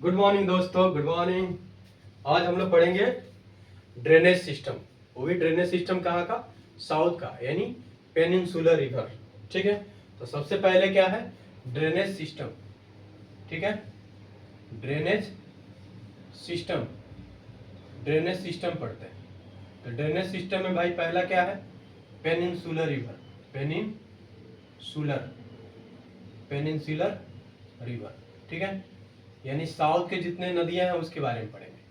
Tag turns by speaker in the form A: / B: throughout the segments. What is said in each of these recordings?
A: Good morning दोस्तों, good morning. आज हम लोग पढ़ेंगे ड्रेनेज सिस्टम। वो भी ड्रेनेज सिस्टम कहाँ का? साउथ का, यानी पेनिनसुलर रिवर। ठीक है, तो सबसे पहले क्या है? Drainage system. ठीक है, ड्रेनेज सिस्टम। ड्रेनेज सिस्टम पढ़ते हैं। तो ड्रेनेज सिस्टम में भाई पहला क्या है? Peninsular river. Peninsular peninsular river. ठीक है, यानी साउथ के जितने नदियां हैं उसके बारे में पढ़ेंगे।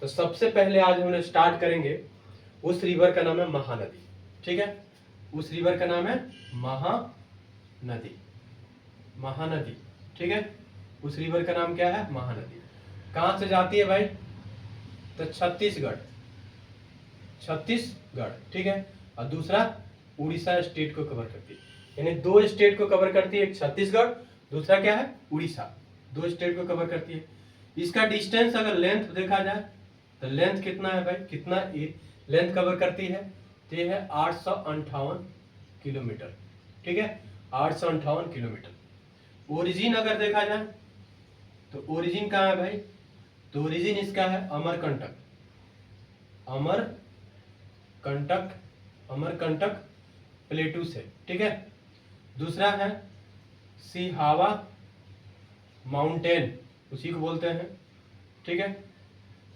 A: तो सबसे पहले आज हम स्टार्ट करेंगे, उस रिवर का नाम है महानदी। ठीक है, उस रिवर का नाम है महानदी। महानदी। ठीक है, उस रिवर का नाम क्या है? महानदी। कहां से जाती है भाई? तो छत्तीसगढ़। छत्तीसगढ़। ठीक है, और दूसरा उड़ीसा स्टेट को कवर करती है। यानी दो स्टेट को कवर करती है, एक छत्तीसगढ़, दूसरा क्या है? उड़ीसा। दो स्टेट को कवर करती है। इसका डिस्टेंस अगर लेंथ देखा जाए तो लेंथ कितना है भाई? कितना लेंथ कवर करती है? तो ये है 858 किलोमीटर। ठीक है, 858 किलोमीटर। ओरिजिन अगर देखा जाए तो ओरिजिन कहाँ है भाई? तो ओरिजिन इसका है अमरकंटक। अमरकंटक अमरकंटक प्लेटू से। ठीक है, दूसरा है सिहावा माउंटेन, उसी को बोलते हैं। ठीक है,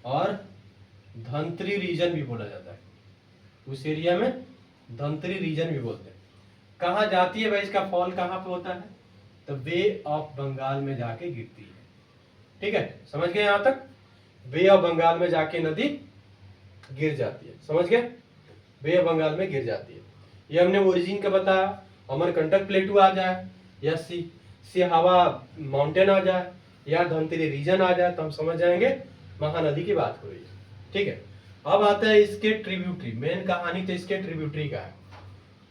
A: और धंतरी रीजन भी बोला जाता है। उस एरिया में धंतरी रीजन भी बोलते हैं। कहाँ जाती है भाई? इसका फॉल कहाँ पे होता है? तो बे ऑफ बंगाल में जाके गिरती है। ठीक है, समझ गए यहां तक? बे ऑफ बंगाल में जाके नदी गिर जाती है। समझ गए? बे ऑफ बंगाल में गिर जाती है। ये हमने ओरिजिन का बताया। अमरकंटक प्लेटू आ जाए या सिहावा माउंटेन आ जाए या धमतरी रीजन आ जाए तो हम समझ जाएंगे महानदी की बात हो रही है। ठीक है, अब आता है इसके ट्रिब्यूटरी। मेन कहानी तो इसके ट्रिब्यूटरी का है।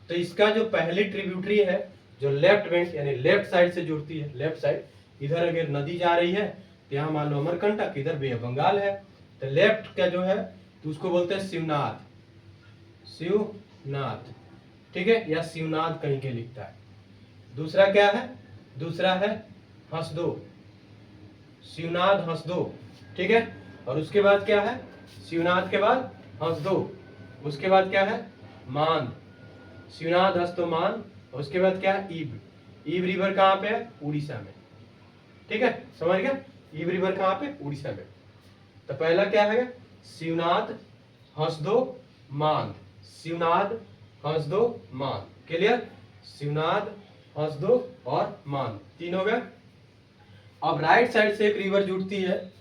A: तो इसका जो पहली ट्रिब्यूटरी है, जो लेफ्ट बैंक यानी लेफ्ट साइड से जुड़ती है, लेफ्ट साइड, इधर अगर नदी जा रही है तो यहाँ मान लो अमरकंटक, इधर बे ऑफ बंगाल है, तो लेफ्ट का जो है तो उसको बोलते हैं शिवनाथ। शिवनाथ। ठीक है, या शिवनाथ कहीं के लिखता है। दूसरा क्या है? दूसरा है हंसदो। शिवनाथ हंसदो। ठीक है, और उसके बाद क्या है? शिवनाथ के बाद हंसदो। उसके बाद क्या है? मान। शिवनाथ हंसदो मान। उसके बाद क्या है? ईब। ईब रिवर कहाँ पे है? उड़ीसा में। ठीक है, समझ गया? ईब रिवर कहाँ पे? उड़ीसा में। तो पहला क्या है? शिवनाथ हंसदो मान। शिवनाथ हंसदो मान। क्लियर? शिवनाथ हंसदो और मान, तीन हो गए। अब राइट साइड से एक रिवर जुड़ती है,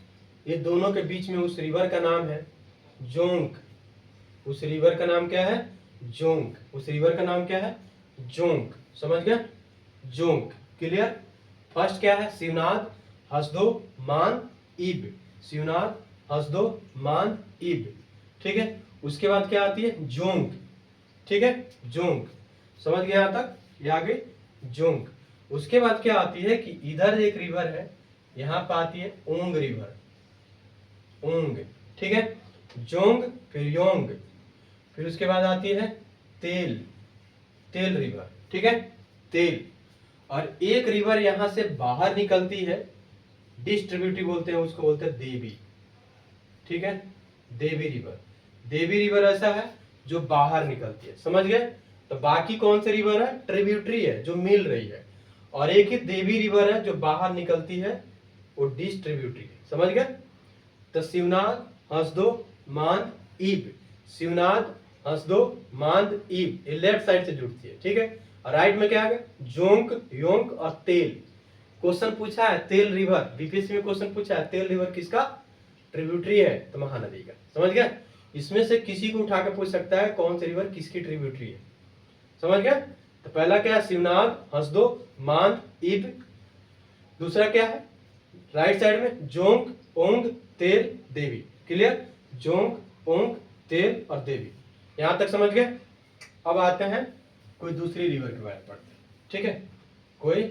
A: ये दोनों के बीच में, उस रिवर का नाम है जोंक। उस रिवर का नाम क्या है? जोंक। उस रिवर का नाम क्या है? जोंक। समझ गया? जोंक। क्लियर? फर्स्ट क्या है? शिवनाथ हंसदो मान ईब। शिवनाथ हंसदो मान ईब। ठीक है, उसके बाद क्या आती है? जोंक। ठीक है, जोंक। समझ गया यहां तक? ये आ गई जोंक। उसके बाद क्या आती है कि इधर एक रिवर है, यहां पर आती है ओंग रिवर। ओंग। ठीक है, जोंग फिर योंग, फिर उसके बाद आती है तेल। तेल रिवर। ठीक है, तेल। और एक रिवर यहां से बाहर निकलती है, डिस्ट्रीब्यूटिव बोलते हैं उसको, बोलते हैं देवी। ठीक है, देवी रिवर। देवी रिवर ऐसा है जो बाहर निकलती है। समझ गए? तो बाकी कौन से रिवर है? ट्रिब्यूटरी है जो मिल रही है, और एक ही देवी रिवर है जो बाहर निकलती है, वो डिस्ट्रीब्यूटरी है। समझ गए? तो शिवनाथ हंसदो मांद ईब। शिवनाथ हंसदो मांद ईब, ये लेफ्ट साइड से जुड़ती है। ठीक है, और राइट में क्या आ गया? जोंक योंक और तेल। क्वेश्चन पूछा है तेल रिवर, बीपीएससी में क्वेश्चन पूछा है तेल रिवर किसका ट्रिब्यूटरी है? तो महानदी का। समझ गया? इसमें से किसी को उठा के पूछ सकता है कौन सी रिवर किसकी ट्रिब्यूटरी है। समझ गया? तो पहला क्या है? शिवनाथ हंसदो मांद ईब। दूसरा क्या है? राइट साइड में जोंक ओंग तेल देवी। क्लियर? जोंक ओंग तेल और देवी। यहां तक समझ गए? अब आते हैं कोई दूसरी रिवर के बारे में पढ़ते हैं। ठीक है, कोई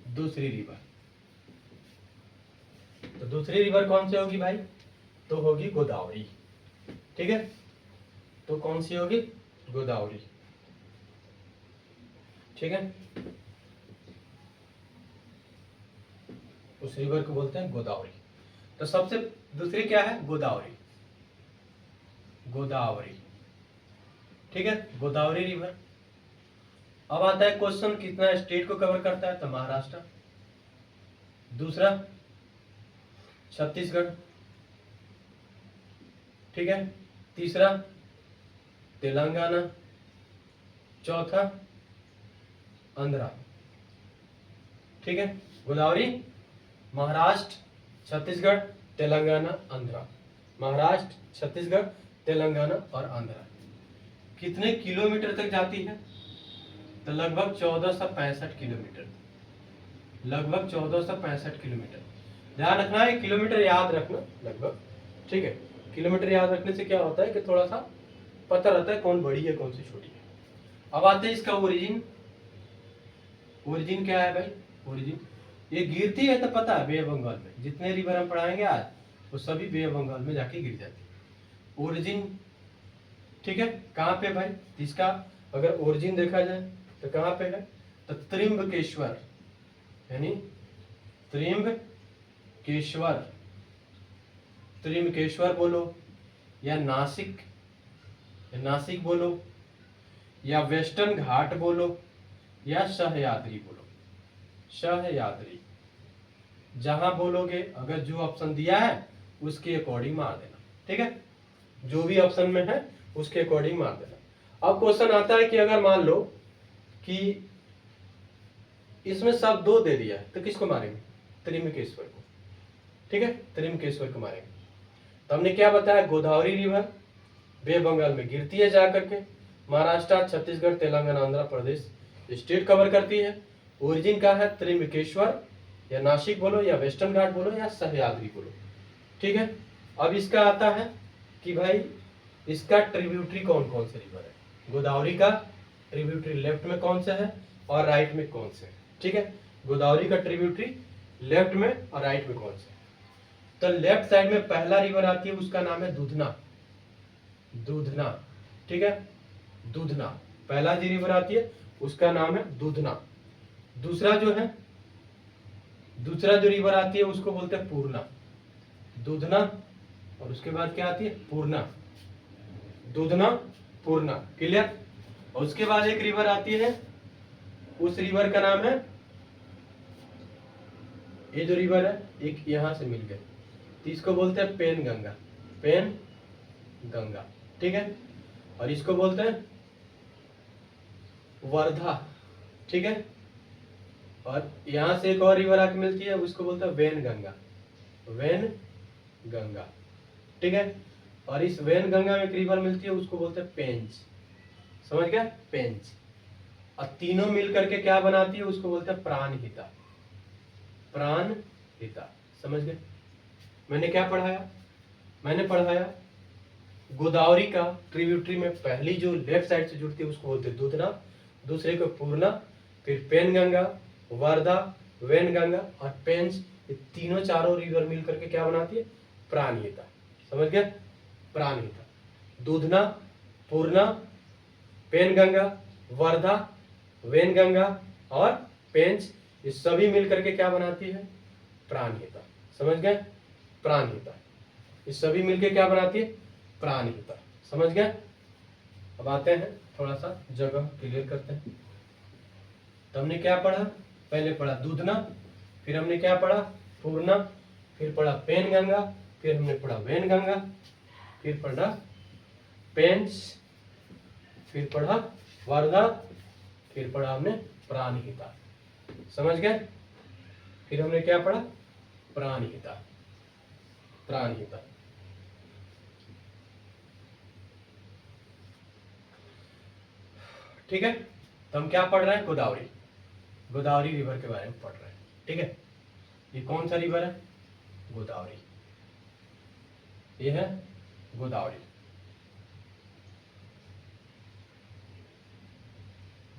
A: दूसरी रिवर। तो दूसरी रिवर कौन सी होगी भाई? तो होगी गोदावरी। ठीक है, तो कौन सी होगी? गोदावरी। ठीक है, उस रिवर को बोलते हैं गोदावरी। तो सबसे दूसरी क्या है, गोदावरी, गोदावरी, ठीक है, गोदावरी रिवर। अब आता है क्वेश्चन, कितना स्टेट को कवर करता है, तो महाराष्ट्र। दूसरा छत्तीसगढ़, ठीक है। तीसरा तेलंगाना। चौथा आंध्रा, ठीक है। गोदावरी, महाराष्ट्र, छत्तीसगढ़, तेलंगाना, आंध्रा। महाराष्ट्र, छत्तीसगढ़, तेलंगाना और आंध्रा। कितने किलोमीटर तक जाती है, तो लगभग 1465 किलोमीटर, लगभग 1465 किलोमीटर। ध्यान रखना है, किलोमीटर याद रखना लगभग, ठीक है। किलोमीटर याद रखने से क्या होता है कि थोड़ा सा पता रहता है कौन बड़ी है कौन सी छोटी है। अब आते हैं इसका ओरिजिन। ओरिजिन क्या है भाई, ओरिजिन ये गिरती है तो पता है बे ऑफ बंगाल में, जितने रिवर हम पढ़ाएंगे आज वो सभी बे ऑफ बंगाल में जाके गिर जाती है। ओरिजिन, ठीक है, कहाँ पे भाई, इसका अगर ओरिजिन देखा जाए तो कहाँ पे है, तो त्रिम्बकेश्वर, यानी त्रिम्बकेश्वर, त्रिम्बकेश्वर बोलो या नासिक, नासिक बोलो या वेस्टर्न घाट बोलो या सह्याद्री बोलो, सह्याद्री, जहां बोलोगे अगर जो ऑप्शन दिया है उसके अकॉर्डिंग मार देना, ठीक है, जो भी ऑप्शन में है उसके अकॉर्डिंग मार देना। अब क्वेश्चन आता है कि अगर मान लो कि इसमें सब दो दे दिया है तो किसको मारेंगे, त्रिम्बकेश्वर को, ठीक है, त्रिम्बकेश्वर को मारेंगे। तो हमने क्या बताया, गोदावरी रिवर बे बंगाल में गिरती है जाकर के, महाराष्ट्र, छत्तीसगढ़, तेलंगाना, आंध्र प्रदेश स्टेट कवर करती है। ओरिजिन का है त्रिम्बकेश्वर या नासिक बोलो या वेस्टर्न घाट बोलो या सह्याद्री बोलो, ठीक है। अब इसका आता है कि भाई इसका ट्रिब्यूटरी कौन कौन से रिवर है, गोदावरी का ट्रिब्यूटरी लेफ्ट में कौन सा है और राइट में कौन से है, ठीक है। गोदावरी का ट्रिब्यूटरी लेफ्ट में और राइट में कौन सा है, तो लेफ्ट साइड में पहला रिवर आती है उसका नाम है दूधना, दूधना, ठीक है, दूधना, पहला जो रिवर आती है उसका नाम है दूधना। दूसरा जो है, दूसरा जो रिवर आती है उसको बोलते हैं पूर्णा, दूधना और उसके बाद क्या आती है, पूर्णा, दूधना, पूर्णा, क्लियर। और उसके बाद एक रिवर आती है, उस रिवर का नाम है, ये जो रिवर है एक यहां से मिल गए तो इसको बोलते हैं पेन गंगा, पेन गंगा, ठीक है। और इसको बोलते हैं वर्धा, ठीक है। और यहां से एक और रिवर आके मिलती है उसको बोलते हैं वेन गंगा, वेन गंगा, ठीक है। और इस वेन गंगा में एक रिवर मिलती है उसको बोलते हैं पेंच, समझ गया, पेंच। और तीनों मिल करके क्या बनाती है उसको बोलते हैं प्राणहिता, प्राणहिता, समझ गए। मैंने क्या पढ़ाया, मैंने पढ़ाया गोदावरी का ट्रिब्यूटरी में पहली जो लेफ्ट साइड से जुड़ती है उसको बोलते हैं दूधना, दूसरे को पूर्णा, फिर पेनगंगा, वर्धा, वेनगंगा और पेंच, ये तीनों चारों रिवर मिल करके क्या बनाती है, प्राणहिता, समझ गए, प्राणहिता। दूधना, पूर्णा, पेनगंगा, वर्धा, वेनगंगा और पेंच, ये सभी मिल करके क्या बनाती है, प्राणहिता, समझ गए, प्राणहिता, ये सभी मिलके क्या बनाती है, प्राणहिता, समझ गए। अब आते हैं थोड़ा सा जगह क्लियर करते हैं। तो हमने क्या पढ़ा, पहले पढ़ा दूधना, फिर हमने क्या पढ़ा, पूर्णा, फिर पढ़ा पेनगंगा, फिर हमने पढ़ा वेनगंगा, फिर पढ़ा पेंच, फिर पढ़ा वर्धा, फिर पढ़ा हमने प्राणहिता, समझ गए। फिर हमने क्या पढ़ा, प्राणहिता, प्राणहिता, ठीक है। तो हम क्या पढ़ रहे हैं, गोदावरी, गोदावरी रिवर के बारे में पढ़ रहे हैं, ठीक है। ये कौन सा रिवर है, गोदावरी, ये है गोदावरी,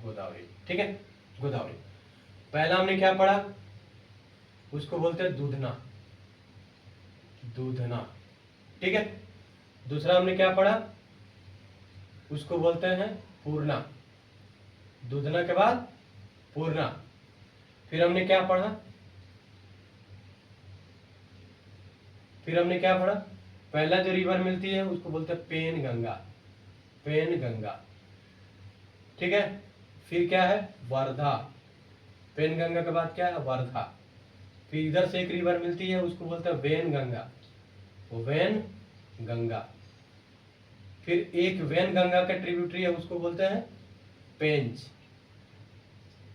A: गोदावरी, ठीक है, गोदावरी। पहला हमने क्या पढ़ा, उसको बोलते हैं दूधना, दूधना, ठीक है। दूसरा हमने क्या पढ़ा, उसको बोलते हैं पूर्णा, दूधना के बाद पूर्णा। फिर हमने क्या पढ़ा, फिर हमने क्या पढ़ा, पहला जो रिवर मिलती है उसको बोलते हैं पेन गंगा, पेन गंगा, ठीक है। फिर क्या है, वर्धा, पेन गंगा के बाद क्या है, वर्धा। फिर इधर से एक रिवर मिलती है उसको बोलते हैं वेन गंगा, वेन गंगा। फिर एक वेन गंगा का ट्रिब्यूटरी है उसको बोलते हैं पेंच,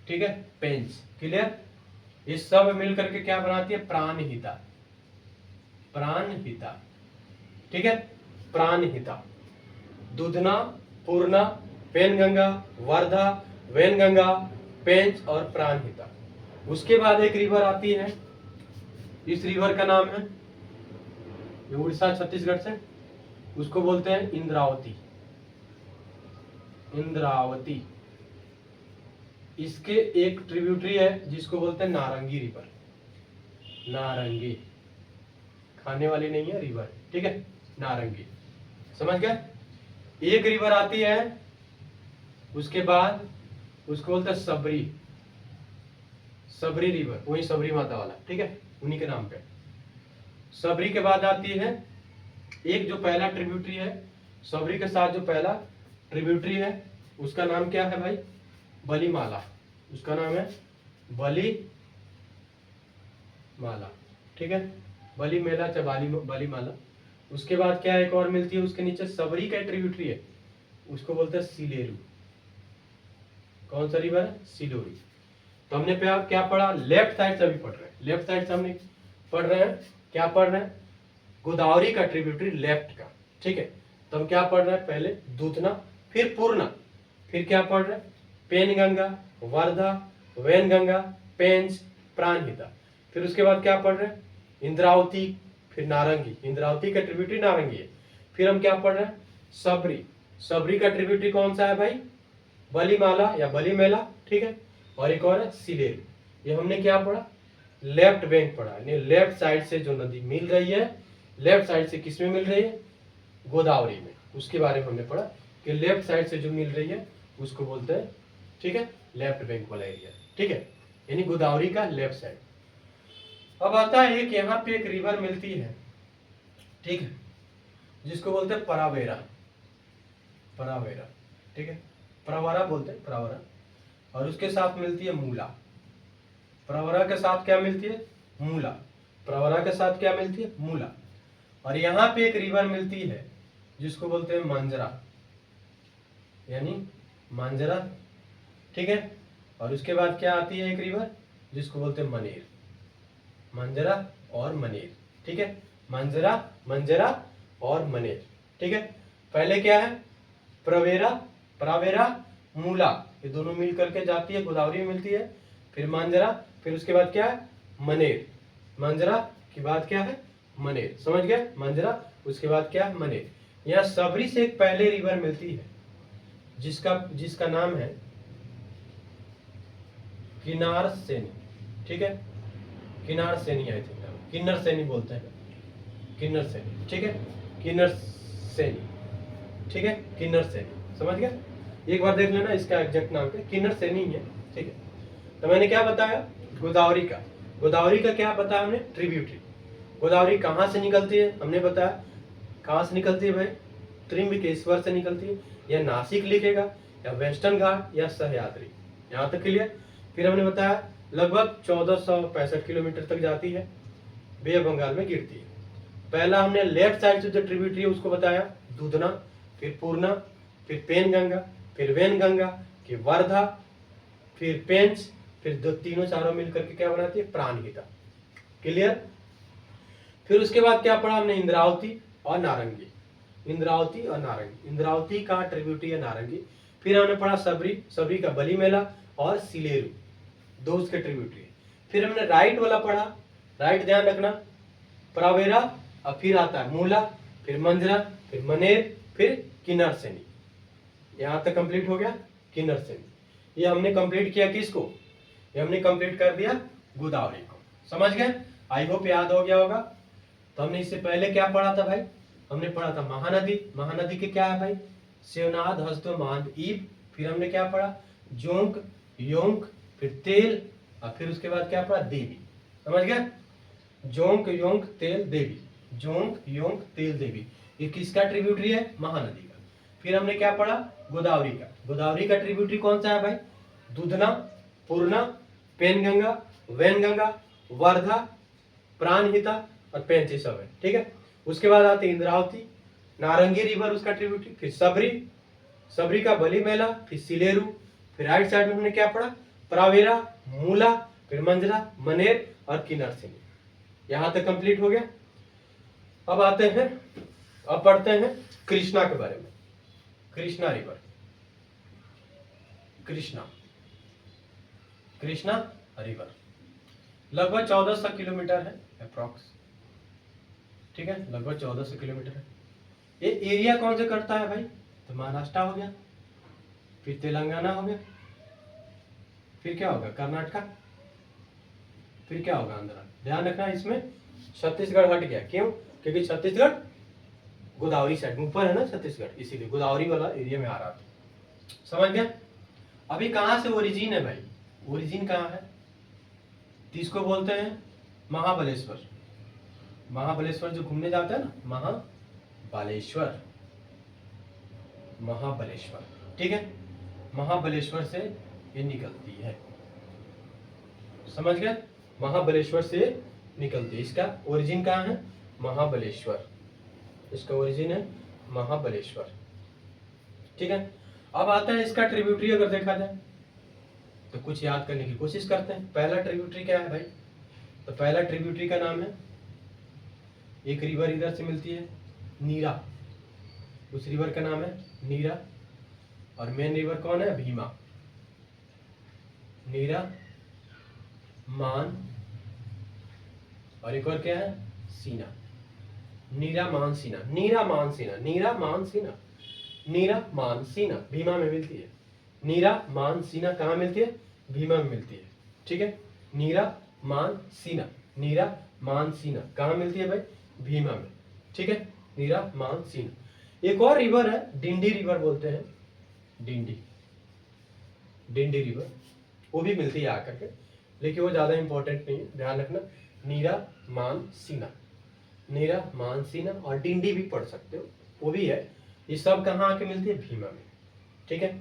A: ठीक है, पेंच, क्लियर। ये सब मिल करके क्या बनाती है, प्राणहिता, प्राणहिता, ठीक है, प्राणहिता। दूधना, पूर्णा, पेनगंगा, वर्धा, वेनगंगा, पेंच और प्राणहिता। उसके बाद एक रिवर आती है, इस रिवर का नाम है, ये उड़ीसा छत्तीसगढ़ से, उसको बोलते हैं इंद्रावती, इंद्रावती। इसके एक ट्रिब्यूटरी है जिसको बोलते हैं नारंगी रिवर, नारंगी, खाने वाली नहीं है रिवर, ठीक है, नारंगी, समझ गए। एक रिवर आती है उसके बाद उसको बोलते हैं सबरी, सबरी रिवर, वही सबरी माता वाला, ठीक है, उन्हीं के नाम पे। सबरी के बाद आती है एक जो पहला ट्रिब्यूटरी है, सबरी के साथ जो पहला ट्रिब्यूटरी है उसका नाम क्या है भाई, बलीमाला, उसका नाम है बली माला, ठीक है, बली मेला चाहे बली माला। उसके बाद क्या एक और मिलती है उसके नीचे, सबरी का ट्रिब्यूटरी है उसको बोलते हैं सिलेरू। कौन सा रिवर है, सिलोरी। तो हमने क्या पढ़ा, लेफ्ट साइड से अभी पढ़ रहे हैं, लेफ्ट साइड से हमने पढ़ रहे हैं, क्या पढ़ रहे हैं, गोदावरी का ट्रिब्यूटरी लेफ्ट का, ठीक है। तो हम क्या पढ़ रहे हैं, पहले दूधना, फिर पूर्णा, फिर क्या पढ़ रहे हैं, पेनगंगा, वर्धा, वेनगंगा, पेंच, प्राणहिता। फिर उसके बाद क्या पढ़ रहे हैं, इंद्रावती, फिर नारंगी, इंद्रावती का ट्रिब्यूटरी नारंगी है। फिर हम क्या पढ़ रहे हैं, सबरी, सबरी का ट्रिब्यूटरी कौन सा है भाई, बलीमाला या बली मेला, ठीक है। और एक और है सिलेरू। ये हमने क्या पढ़ा, लेफ्ट बैंक पढ़ा, यानी लेफ्ट साइड से जो नदी मिल रही है, लेफ्ट साइड से किस में मिल रही है, गोदावरी में, उसके बारे में हमने पढ़ा कि लेफ्ट साइड से जो मिल रही है उसको बोलते हैं, ठीक है, लेफ्ट बैंक वाला एरिया, ठीक है, यानी गोदावरी का लेफ्ट साइड। अब आता है एक यहाँ पे एक रिवर मिलती है, ठीक है, जिसको बोलते हैं परावेरा, परावेरा, ठीक है, प्रवरा बोलते हैं, प्रवरा। और उसके साथ मिलती है मूला, प्रवरा के साथ क्या मिलती है, मूला, प्रवरा के साथ क्या मिलती है, मूला। और यहाँ पे एक रिवर मिलती है जिसको बोलते हैं मांजरा, यानी मांजरा, ठीक है। और उसके बाद क्या आती है एक रिवर जिसको बोलते हैं मनेर, मांजरा और मनेर, ठीक है, मांजरा, मंजरा और मनेर, ठीक है। पहले क्या है, प्रवेरा, प्रावेरा, मूला, ये दोनों मिल करके जाती है, गोदावरी में मिलती है। फिर मांजरा, फिर उसके बाद क्या है, मनेर, मांजरा के बाद क्या है, मनेर, समझ गए, मांजरा, उसके बाद क्या है, मनेर। यहाँ सबरी से एक पहले रिवर मिलती है जिसका नाम है किनार सेनी, ठीक है, किनार सेनी, आई थिंक किन्नर सेनी बोलते हैं, किन्नर सेनी, ठीक है, किन्नर सेनी, ठीक है, किन्नर सेनी, समझ गया। एक बार देख लेना इसका एग्जैक्ट नाम क्या, किन्नर सेनी है, ठीक है। तो मैंने क्या बताया, गोदावरी का, गोदावरी का क्या बताया हमने, ट्रिब्यूटरी। गोदावरी कहाँ से निकलती है, हमने बताया कहाँ से निकलती है भाई, त्रिम्बकेश्वर से निकलती है, या नासिक लिखेगा, या वेस्टर्न घाट, या सह्याद्री, यहाँ तक क्लियर। फिर हमने बताया लगभग 1465 किलोमीटर तक जाती है, बे ऑफ बंगाल में गिरती है। पहला हमने लेफ्ट साइड से जो ट्रिब्यूटरी है उसको बताया, दूधना, फिर पूर्णा, फिर पेनगंगा, फिर वेनगंगा, फिर वर्धा, फिर पेंच, फिर दो तीनों चारों मिलकर के क्या बनाती है, प्राणहिता, क्लियर। फिर उसके बाद क्या पढ़ा हमने, इंद्रावती और नारंगी, इंद्रावती और नारंगी, इंद्रावती का ट्रिब्यूटरी है नारंगी। फिर हमने पढ़ा सबरी, सबरी का बली मेला और सिलेरू, दो उसके ट्रिब्यूटरी। फिर हमने राइट वाला पढ़ा, राइट ध्यान रखना, प्रावेरा, और फिर आता है मूला, फिर मंजरा, फिर मनेर, फिर किन्नर सेनी। यहाँ तक कंप्लीट हो गया किन्नर सेनी। ये हमने कंप्लीट किया किसको, ये हमने कंप्लीट कर दिया गोदावरी को, समझ गए, आई होप याद हो गया होगा। तो हमने इससे पहले क्या पढ़ा था भाई, हमने पढ़ा था महानदी, महानदी के क्या है भाई, शिवनाथ, हसदो, महान, ईब। फिर हमने क्या पढ़ा, जोंक, योंक, फिर तेल, और फिर उसके बाद क्या पढ़ा, देवी, समझ गए, जोंक, योंक, तेल, देवी। जोंक योंक तेल देवी, ये किसका ट्रिब्यूटरी है? महानदी का। फिर हमने क्या पढ़ा? गोदावरी का। गोदावरी का ट्रिब्यूटरी कौन सा है भाई? दूधना, पूर्णा, पेनगंगा, वैनगंगा, वर्धा, प्राणहिता और पेंची सब है। ठीक है। उसके बाद आते इंद्रावती, नारंगी रिवर उसका ट्रिब्यूटरी, फिर सबरी, सबरी का बली मेला, फिर सिलेरू, फिर राइट साइड में हमने क्या पढ़ा? प्रावेरा, मूला, फिर मंजरा, मनेर और किन्नर सिंह। यहां तक कंप्लीट हो गया। अब आते हैं, अब पढ़ते हैं कृष्णा के बारे में। कृष्णा रिवर, कृष्णा, कृष्णा रिवर लगभग 1400 किलोमीटर है अप्रॉक्स। ठीक है, लगभग 1400 किलोमीटर है। ये एरिया कौन से करता है भाई? तो महाराष्ट्र हो गया, फिर तेलंगाना हो गया, फिर क्या होगा? कर्नाटका, फिर क्या होगा? आंध्रा। ध्यान रखना इसमें छत्तीसगढ़ हट गया। क्यों? क्योंकि छत्तीसगढ़ गोदावरी साइड में ऊपर है ना छत्तीसगढ़, इसीलिए गोदावरी वाला एरिया में आ रहा था। समझ गया? अभी कहां से ओरिजिन है भाई? ओरिजिन कहां है? किसको बोलते हैं? महाबलेश्वर। महाबलेश्वर जो घूमने जाते हैं ना, महाबलेश्वर, महाबलेश्वर। ठीक है, महाबलेश्वर से ये निकलती है। समझ गए? महाबलेश्वर से निकलती है। इसका ओरिजिन कहाँ है? महाबलेश्वर। इसका ओरिजिन है महाबलेश्वर। ठीक है। अब आता है इसका ट्रिब्यूटरी। अगर देखा जाए तो कुछ याद करने की कोशिश करते हैं। पहला ट्रिब्यूटरी क्या है भाई? तो पहला ट्रिब्यूटरी का नाम है, एक रिवर इधर से मिलती है नीरा, उस रिवर का नाम है नीरा। और मेन रिवर कौन है? भीमा। नीरा, मान और एक और क्या है? सीना। नीरा मान सीना, नीरा मान सीना, नीरा मान सीना, नीरा मान सीना भीमा में मिलती है। नीरा मान सीना कहाँ मिलती है? भीमा में मिलती है। ठीक है, नीरा मान सीना, नीरा मान सीना कहाँ मिलती है भाई? भीमा में। ठीक है, नीरा मान सीना। एक और रिवर है, डिंडी रिवर बोलते हैं, डिंडी, डिंडी रिवर, वो भी मिलती है आकर के, लेकिन वो ज्यादा इंपॉर्टेंट नहीं है। ध्यान रखना, नीरा मान सीना, नीरा मान सीना और डिंडी भी पढ़ सकते हो, वो भी है। ये सब कहाँ आके मिलती है? भीमा में। ठीक है,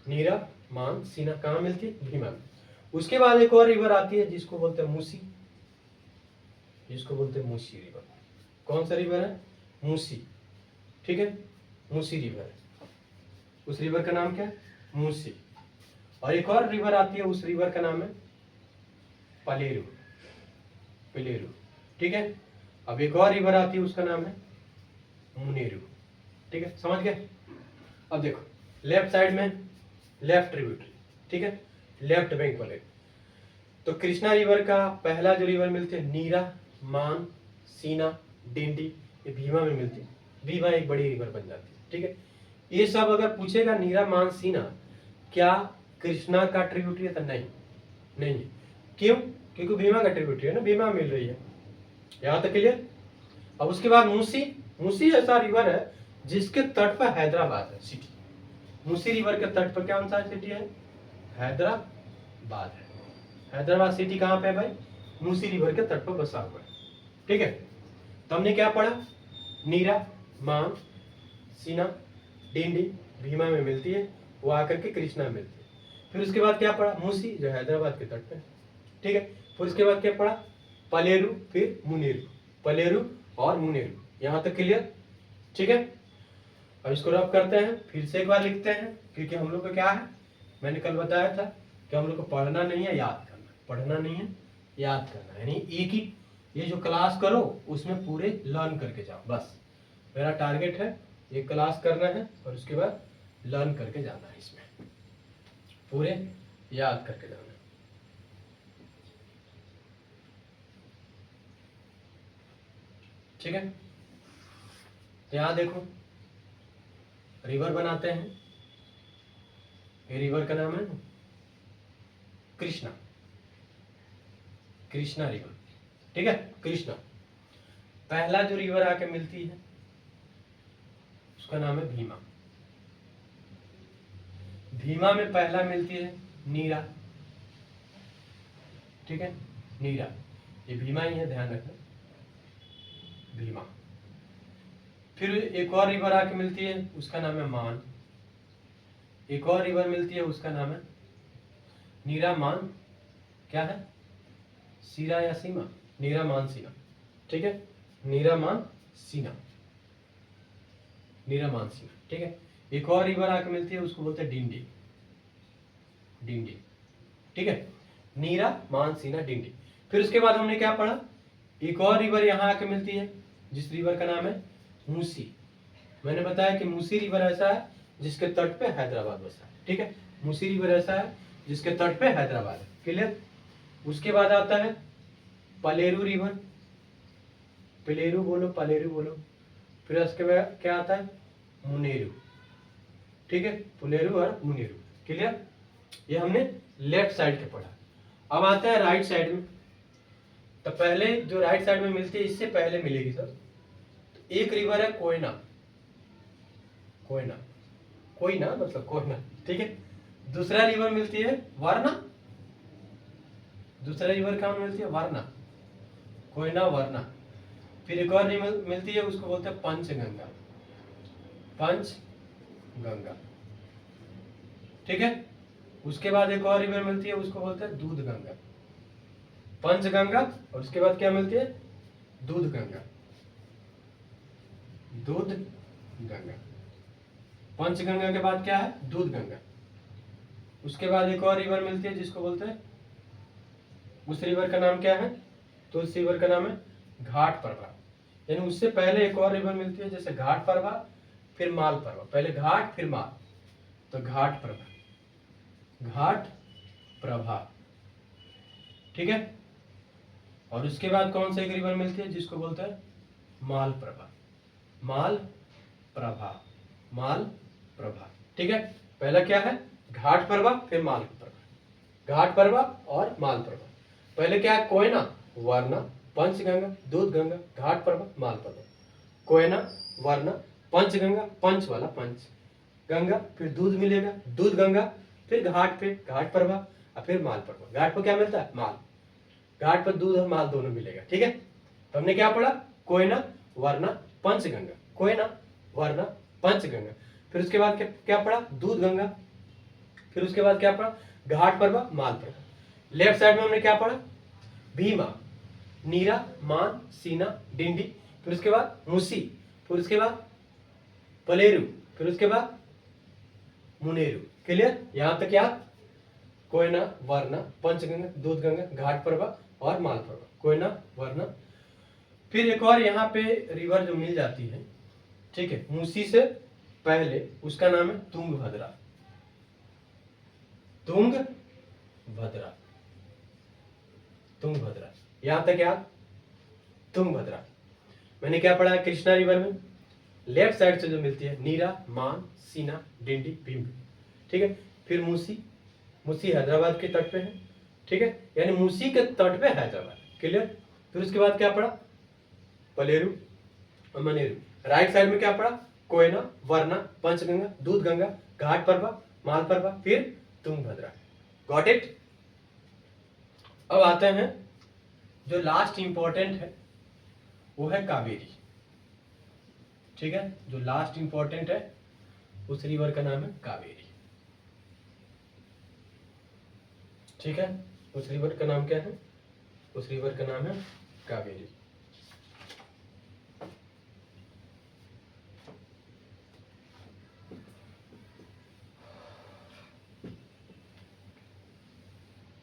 A: नीरा मान सीना कहाँ मिलती है? भीमा में। उसके बाद एक और रिवर आती है जिसको बोलते हैं मूसी, जिसको बोलते हैं मूसी रिवर। कौन सा रिवर है? मूसी। ठीक है, मूसी रिवर है, उस रिवर का नाम क्या है? मूसी। और एक और रिवर आती है, उस रिवर का नाम है पलेरू, पलेरू। ठीक है, अब एक और रिवर आती है, उसका नाम है मुनेरू। ठीक है, समझ गए? अब देखो लेफ्ट साइड में लेफ्ट ट्रिब्यूटरी, ठीक है, लेफ्ट बैंक वाले। तो कृष्णा रिवर का पहला जो रिवर मिलते हैं नीरा, मान, सीना, डिंडी, ये भीमा में मिलती है। भीमा एक बड़ी रिवर बन जाती है। ठीक है, ये सब अगर पूछेगा नीरा, मान, सीना क्या कृष्णा का ट्रिब्यूटरी है? तो नहीं, नहीं है। क्यों? क्योंकि भीमा का ट्रिब्यूटरी है ना, भीमा मिल रही है। यहां तक क्लियर? अब उसके बाद मूसी, मूसी ऐसा रिवर है जिसके तट पर हैदराबाद है सिटी। मूसी रिवर के तट पर कौन सा सिटी है? हैदराबाद है। हैदराबाद सिटी कहाँ पे है भाई? मूसी रिवर के तट पर बसा हुआ है। ठीक है, तो हमने क्या पढ़ा? नीरा, मान, सीना, डिंडी भीमा में मिलती है, वो आकर के कृष्णा में मिलती है। फिर उसके बाद क्या पढ़ा? मूसी जो हैदराबाद के तट पे। ठीक है, फिर उसके बाद क्या पढ़ा? पलेरू, फिर मुनेरू, पलेरू और मुनेरू। यहां तक क्लियर? ठीक है, अब इसको रब करते हैं, फिर से एक बार लिखते हैं, क्योंकि हम लोग को क्या है, मैंने कल बताया था कि हम लोग को पढ़ना नहीं है, याद करना। पढ़ना नहीं है, याद करना, यानी एक ही ये जो क्लास करो उसमें पूरे लर्न करके जाओ। बस मेरा टारगेट है ये क्लास करना है और उसके बाद लर्न करके जाना है, इसमें पूरे याद करके जाना है। ठीक है, तो यहां देखो रिवर बनाते हैं, ये रिवर का नाम है कृष्णा, कृष्णा रिवर। ठीक है, कृष्णा पहला जो रिवर आके मिलती है उसका नाम है भीमा। भीमा में पहला मिलती है नीरा। ठीक है, नीरा, ये भीमा ही है, ध्यान रखना, भीमा। फिर एक और रिवर आके मिलती है, उसका नाम है मान। एक और रिवर मिलती है, उसका नाम है नीरा मान, क्या है, सीरा या सीमा, नीरा मान सीना, ठीक है, नीरा मान सीना, नीरा मान सीना, ठीक है। एक और रिवर आके मिलती है, उसको बोलते हैं डिंडी, डिंडी, ठीक है, नीरा मान सीना डिंडी। फिर उसके बाद हमने क्या पढ़ा, एक और रिवर यहाँ आके मिलती है, जिस रिवर का नाम है मूसी। मैंने बताया कि मूसी रिवर ऐसा है जिसके तट पे हैदराबाद बसा है, ठीक है, मूसी रिवर ऐसा है जिसके तट पे हैदराबाद है, क्लियर। उसके बाद आता है पलेरू रिवर, पलेरू बोलो, पलेरू बोलो। फिर उसके बाद क्या आता है मुनेरू, ठीक है, पुलेरू और मुनेरू, क्लियर। ये हमने लेफ्ट साइड के पढ़ा। अब आता है राइट साइड में। तो पहले जो राइट साइड में मिलती है, इससे पहले मिलेगी सर, तो एक रिवर है कोयना, कोयना, कोयना मतलब कोयना, ठीक है। दूसरा रिवर मिलती है वारना, दूसरा रिवर कहाँ मिलती है, वारना, कोयना वारना। फिर एक और रिवर मिलती है, उसको बोलते हैं पंचगंगा, पंचगंगा, ठीक है। उसके बाद एक और रिवर मिलती है, उसको बोलते हैं दूध गंगा, पंचगंगा, और उसके बाद क्या मिलती है, दूध गंगा, दूध गंगा। पंचगंगा के बाद क्या है, दूध गंगा। उसके बाद एक और रिवर मिलती है जिसको बोलते हैं, उस रिवर का नाम क्या है, तो उस रिवर का नाम है घाट प्रभा। यानी उससे पहले एक और रिवर मिलती है, जैसे घाट प्रभा फिर माल प्रभा, पहले घाट फिर माल, तो घाट प्रभा, घाट प्रभा, ठीक है। और उसके बाद कौन सा एक रिवर मिलती है, जिसको बोलते हैं माल प्रभा, माल प्रभा, माल प्रभा, ठीक है। पहला क्या है, घाट प्रभा फिर माल प्रभा, घाट प्रभा और माल प्रभा। पहले क्या है, कोयना वरना पंचगंगा दूध गंगा, घाट प्रभा माल प्रभा, कोयना वरना पंचगंगा, पंच वाला पंच गंगा, फिर दूध मिलेगा, दूध गंगा, फिर घाट पे घाट प्रभा और फिर माल प्रभा। घाट पर क्या मिलता है, माल, घाट पर दूध और माल दोनों मिलेगा, ठीक है। तो हमने क्या पढ़ा, कोयना वरना पंचगंगा, कोयना वरना पंचगंगा। फिर उसके बाद क्या पढ़ा, दूध गंगा। फिर उसके बाद क्या पढ़ा, घाट प्रभा माल प्रभा। लेफ्ट साइड में हमने क्या पढ़ा, भीमा, नीरा मान सीना डिंडी। फिर उसके बाद मूसी, फिर उसके बाद पलेरू, फिर उसके बाद मुनेरू, क्लियर। यहां तक याद, कोयना वरना पंचगंगा दूध गंगा घाट प्रभा और माल प्रभा, कोयना वरना। फिर एक और यहाँ पे रिवर जो मिल जाती है, ठीक है, मूसी से पहले, उसका नाम है तुंगभद्रा, तुंगभद्रा, तुंगभद्रा, यहां तक याद, तुंगभद्रा। मैंने क्या पढ़ा, कृष्णा रिवर में लेफ्ट साइड से जो मिलती है, नीरा मान सीना डिंडी भीम, ठीक है। फिर मूसी, मूसी हैदराबाद के तट पे है, ठीक है, यानी मूसी के तट पे हैदराबाद, क्लियर। फिर उसके बाद क्या पढ़ा, पलेरू और मनेरू। राइट साइड में क्या पढ़ा, कोयना वरना पंचगंगा दूध गंगा घाट प्रभा माल प्रभा फिर तुंगभद्रा, गॉट इट। अब आते हैं जो लास्ट इंपॉर्टेंट है, वो है कावेरी, ठीक है। जो लास्ट इंपॉर्टेंट है, उस रिवर का नाम है कावेरी, ठीक है। उस रिवर का नाम क्या है, उस रिवर का नाम है कावेरी।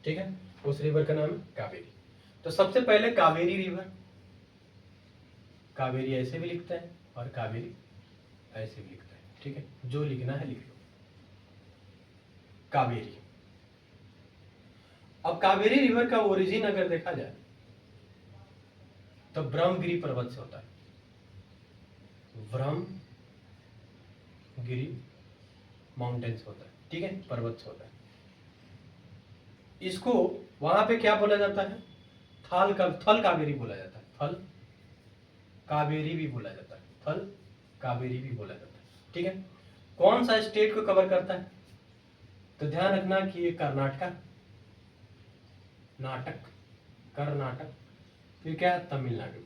A: ठीक है, उस रिवर का नाम है कावेरी। तो सबसे पहले कावेरी रिवर, कावेरी ऐसे भी लिखता है और कावेरी ऐसे भी लिखता है, ठीक है, जो लिखना है लिख लो, कावेरी। अब कावेरी रिवर का ओरिजिन अगर देखा जाए तो ब्रह्मगिरी पर्वत से होता है, ब्रह्मगिरी माउंटेन से होता है, ठीक है, पर्वत से होता है। इसको वहां पे क्या बोला जाता है, थल कावेरी बोला जाता है, थल कावेरी भी बोला जाता है, थल कावेरी भी बोला जाता है, ठीक है। कौन सा स्टेट को कवर करता है, तो ध्यान रखना कि ये कर्नाटक, कर्नाटक, फिर क्या है तमिलनाडु,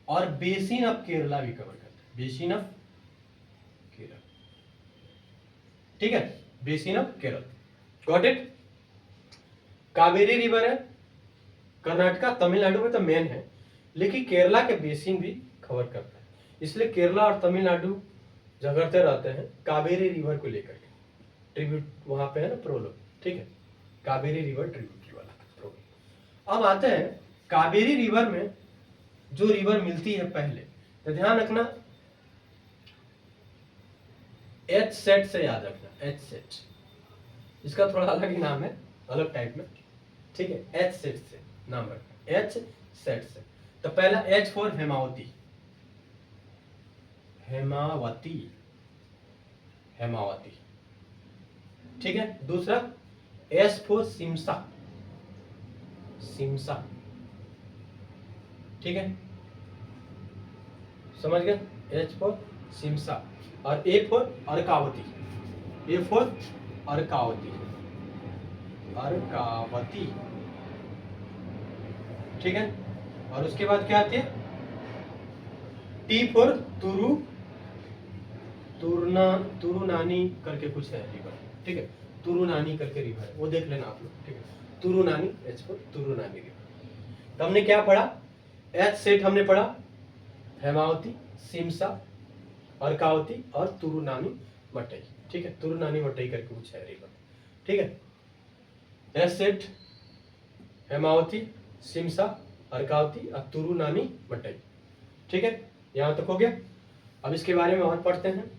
A: और बेसिन ऑफ केरला भी कवर करता है, बेसिन ऑफ केरल, ठीक है, basin of Kerala, got it. Kaveri river है कर्नाटका तमिलनाडु में तो मेन है, लेकिन केरला के बेसिन भी कवर करता है, इसलिए केरला और तमिलनाडु झगड़ते रहते हैं कावेरी रिवर को लेकर के, ट्रिब्यूट वहां पे है ना प्रोलो, ठीक है, कावेरी रिवर ट्रिब्यूटरी वाला प्रोलो। अब आते हैं कावेरी रिवर में जो रिवर मिलती है पहले, तो ध्यान रखना एच सेट से याद रखना, एच सेट, इसका थोड़ा अलग ही नाम है, अलग टाइप में, ठीक है, एच सेट से नाम रखना, एच सेट से। तो पहला एच फॉर हेमावती, हेमावती, हेमावती, ठीक है। दूसरा एस फॉर सिमसा, सिमसा, ठीक है, समझ गए, एच फॉर सिमसा। और A for Arkavathi, A for Arkavathi, Arkavathi, ठीक है। और उसके बाद क्या आती है, टी फॉर तुरु, तुरुनानी करके कुछ है रिवर, ठीक है, तुरुनानी करके रिवर है, वो देख लेना आप लोग, ठीक है, तुरुनानी, एच फॉर तुरुनानी रिवर। तो हमने क्या पढ़ा, एच सेट हमने पढ़ा हेमावती, सिमसा, अर्कावती और तुरुनानी मटई, ठीक है, तुरुनानी मटई करके कुछ है रिवर, ठीक है। एच सेट हेमावती, सिमसा, अर्कावती और तुरुनानी मटई, ठीक है, यहां तक हो गया। अब इसके बारे में और पढ़ते हैं।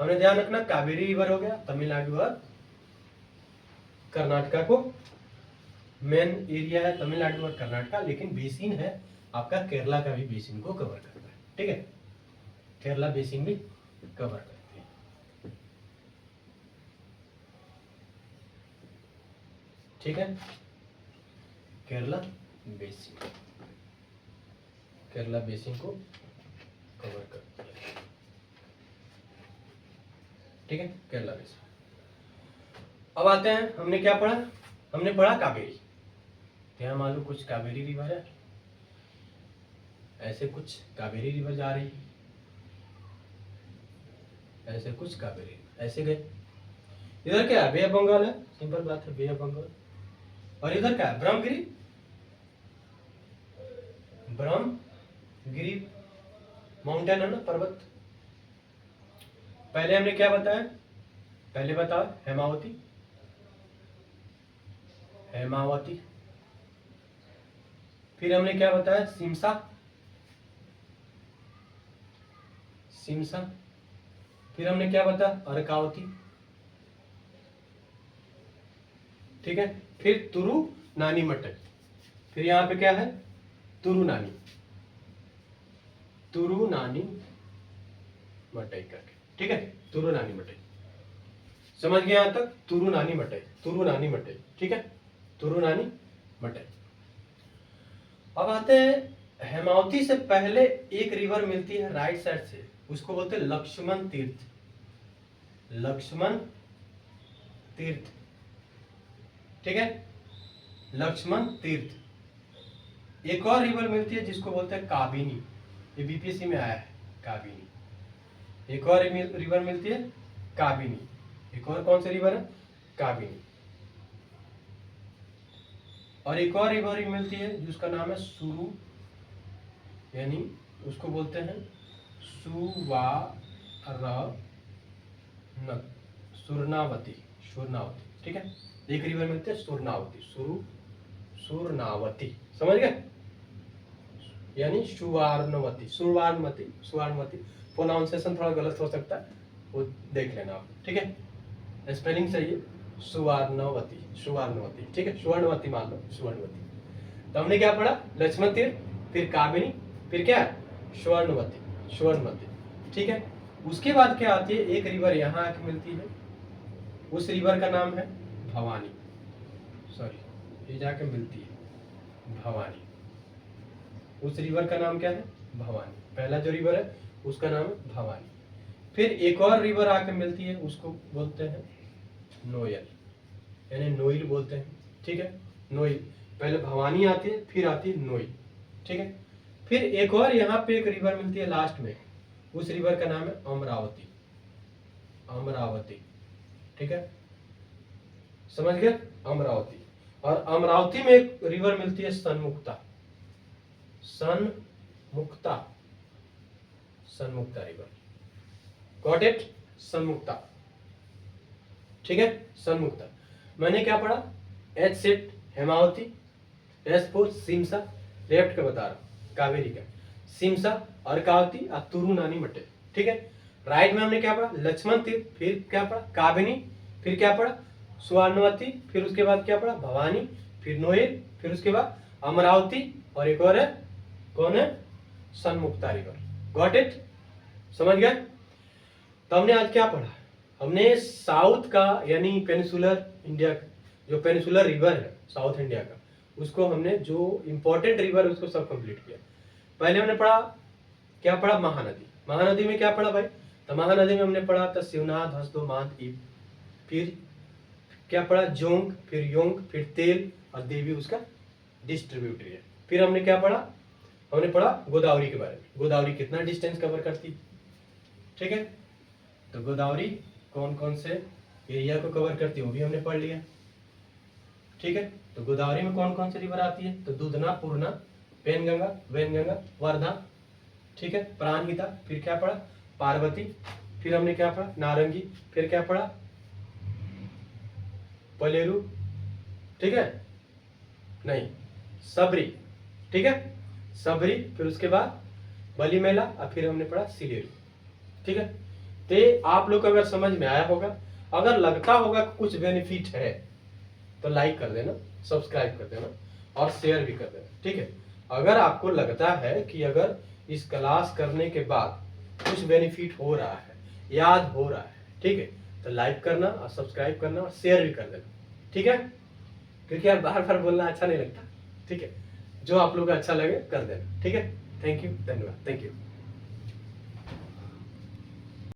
A: हमने ध्यान रखना कावेरी रिवर हो गया तमिलनाडु और कर्नाटका को, मेन एरिया है तमिलनाडु और कर्नाटका, लेकिन बेसिन है आपका केरला का भी बेसिन को कवर करता है, ठीक है, केरला बेसिन भी कवर करती है, ठीक है, केरला बेसिन, केरला बेसिन को कवर करती है, ठीक है, केरला बेसिन। अब आते हैं, हमने क्या पढ़ा, हमने पढ़ा कावेरी, यहाँ मालूम कुछ कावेरी रिवर है, ऐसे कुछ कावेरी रिवर जा रही, ऐसे कुछ कावेरी, ऐसे गए, इधर क्या है, बे ऑफ बंगाल है, सिंपल बात है, बे ऑफ बंगाल। और इधर क्या है, ब्रह्मगिरी, ब्रह्मगिरी माउंटेन है ना, पर्वत। पहले हमने क्या बताया, पहले बताओ हेमावती, हेमावती, फिर हमने क्या बताया, सिमसा, सिमसा, फिर हमने क्या बताया, अर्कावती, ठीक है, फिर तुरु नानी मटई, फिर यहां पे क्या है, तुरु नानी, तुरु नानी मटई करके, ठीक है, तुरु नानी मटई, समझ गए यहां तक, तुरु नानी मटई, तुरु नानी मटई, ठीक है, तुरु नानी मटई। अब आते हैं हेमावती से पहले एक रिवर मिलती है राइट साइड से, उसको बोलते हैं लक्ष्मण तीर्थ, लक्ष्मण तीर्थ, ठीक है, लक्ष्मण तीर्थ। एक और रिवर मिलती है जिसको बोलते हैं काबिनी, ये बीपीएससी में आया है, काबिनी। एक और रिवर मिलती है काबिनी, एक और कौन सी रिवर है, काबिनी। और एक और रिवर मिलती है जिसका नाम है सुरु, यानी उसको बोलते हैं सुरनावती, सुरनावती, ठीक है, एक रिवर मिलती है सुरनावती, सुरनावती, समझ गए, यानी सुवर्णवती, सुवर्णवती, सुवर्णवती, प्रोनाउंसिएशन थोड़ा गलत हो सकता है, वो देख लेना आप, ठीक है, स्पेलिंग सही है, सुवर्णवती, सुवर्णवती, ठीक है, सुवर्णवती मान लो, सुवर्णवती। तो हमने क्या पढ़ा, लक्ष्मण तीर्थ, फिर काबिनी, फिर क्या, सुवर्णवती, सुवर्णवती, ठीक है। उसके बाद क्या आती है, एक रिवर यहाँ आके मिलती है, उस रिवर का नाम है भवानी, सॉरी ये जाके मिलती है भवानी, उस रिवर का नाम क्या है, भवानी, पहला जो रिवर है उसका नाम है भवानी। फिर एक और रिवर आके मिलती है, उसको बोलते हैं नोयल, यानी नोइल बोलते हैं, ठीक है, नोइल, पहले भवानी आती है फिर आती है नोइल, ठीक है। फिर एक और यहाँ पे एक रिवर मिलती है लास्ट में, उस रिवर का नाम है अमरावती। अमरावती, ठीक है, समझ गए, अमरावती। और अमरावती में एक रिवर मिलती है Sanmukta, Sanmukta, Sanmukta river, got it, Sanmukta, ठीक है, सनमुक्ता। मैंने क्या पढ़ा, H set Hemavati, S four Simsa, left का बता रहा हूं कावेरी का, सिमसा, अर्कावती और तुरुनानी मटे, ठीक है। राइट में हमने क्या पढ़ा, लक्ष्मण तीर्थ, फिर क्या पढ़ा, काबिनी, फिर क्या पढ़ा, स्वर्णवती, फिर उसके बाद क्या पढ़ा, भवानी, फिर नोएल, फिर उसके बाद अमरावती, और एक और है, कौन है, सनमुक्ता रिवर, गॉट इट, समझ गए। तो हमने आज क्या पढ़ा, हमने साउथ का यानी पेनिसुलर इंडिया, जो पेनिसुलर रिवर है साउथ इंडिया का, उसको हमने जो इंपॉर्टेंट रिवर है उसको सब कंप्लीट किया। पहले हमने पढ़ा, क्या पढ़ा, महानदी। महानदी में क्या पढ़ा भाई, तो महानदी में हमने पढ़ा था शिवनाथ, हसदो, मांत, ईब, फिर क्या पढ़ा, जोंग, फिर योंग, फिर तेल, और देवी उसका डिस्ट्रीब्यूटरी है। फिर हमने क्या पढ़ा, हमने पढ़ा गोदावरी के बारे में, गोदावरी कितना डिस्टेंस कवर करती, ठीक है। तो गोदावरी कौन कौन से एरिया को कवर करती है वो भी हमने पढ़ लिया, ठीक है। तो गोदावरी में कौन कौन सी रिवर आती है, तो दूधना, पूर्णा, पेनगंगा, वैनगंगा, वर्धा, ठीक है, प्राणहिता, फिर क्या पढ़ा, पार्वती, फिर हमने क्या पढ़ा, नारंगी, फिर क्या पढ़ा, पलेरू, ठीक है, नहीं, सबरी, ठीक है, सबरी, फिर उसके बाद बलीमेला, और फिर हमने पढ़ा सिलेरू, ठीक है। तो आप लोग को अगर समझ में आया होगा, अगर लगता होगा कुछ बेनिफिट है तो लाइक कर देना, सब्सक्राइब कर देना और शेयर भी कर देना, ठीक है। अगर आपको लगता है कि अगर इस क्लास करने के बाद कुछ बेनिफिट हो रहा है, याद हो रहा है, ठीक है, तो लाइक करना और सब्सक्राइब करना और शेयर भी कर देना, ठीक है, क्योंकि यार बार बार बोलना अच्छा नहीं लगता, ठीक है। जो आप लोग को अच्छा लगे कर देना, ठीक है। थैंक यू, धन्यवाद, थैंक यू।